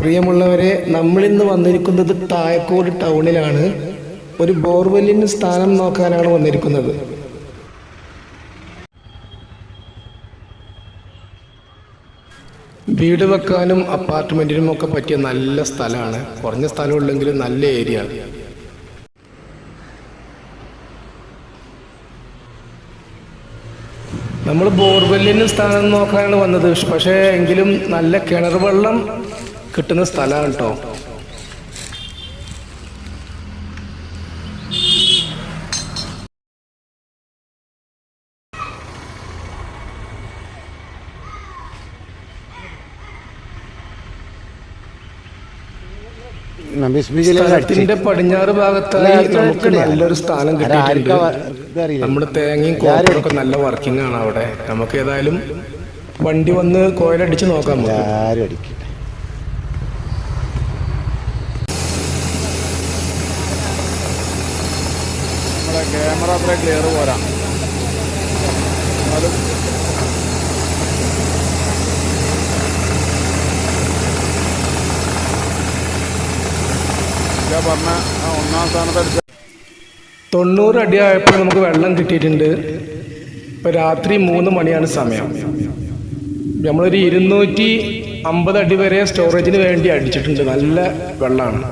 പ്രിയമുള്ളവരെ, നമ്മളിന്ന് വന്നിരിക്കുന്നത് തായക്കോട് ടൗണിലാണ്. ഒരു ബോർവെല്ലിന് സ്ഥാനം നോക്കാനാണ് വന്നിരിക്കുന്നത്. വീട് വെക്കാനും അപ്പാർട്ട്മെൻറ്റിനും ഒക്കെ പറ്റിയ നല്ല സ്ഥലമാണ്. കുറഞ്ഞ സ്ഥലമുള്ളെങ്കിലും നല്ല ഏരിയ ആണ്. നമ്മൾ ബോർവെല്ലിന് സ്ഥാനം നോക്കാനാണ് വന്നത്. പക്ഷേ എങ്കിലും നല്ല കിണർ വെള്ളം കിട്ടുന്ന സ്ഥലമാണ് കേട്ടോ. സ്ഥലത്തിന്റെ പടിഞ്ഞാറ് ഭാഗത്തായി നമുക്ക് നല്ലൊരു സ്ഥാനം കിട്ടിയിട്ടുണ്ട്. നമ്മുടെ തേങ്ങയും കോപ്പറൊക്കെ നല്ല വർക്കിംഗ് ആണ് അവിടെ. നമുക്ക് ഏതായാലും വണ്ടി വന്ന് കോയിലടിച്ച് നോക്കാം. ക്യാമറ അത്ര ക്ലിയർ പോരാ. പറഞ്ഞ ഒന്നാം സ്ഥാനത്ത് 90 അടി ആയപ്പോൾ നമുക്ക് വെള്ളം കിട്ടിയിട്ടുണ്ട്. ഇപ്പം രാത്രി 3 മണിയാണ് സമയം. നമ്മളൊരു 250 അടി വരെ സ്റ്റോറേജിന് വേണ്ടി അടിച്ചിട്ടുണ്ട്. നല്ല വെള്ളമാണ്.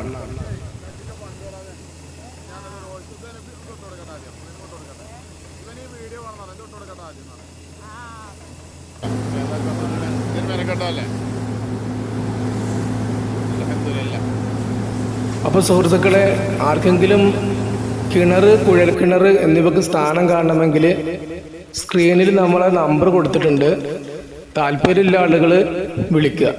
അപ്പോൾ സുഹൃത്തുക്കളെ, ആർക്കെങ്കിലും കിണർ, കുഴൽക്കിണർ എന്നിവക്ക് സ്ഥാനം കാണണമെങ്കിൽ സ്ക്രീനിൽ നമ്മളെ നമ്പർ കൊടുത്തിട്ടുണ്ട്. താല്പര്യമുള്ള ആളുകൾ വിളിക്കുക.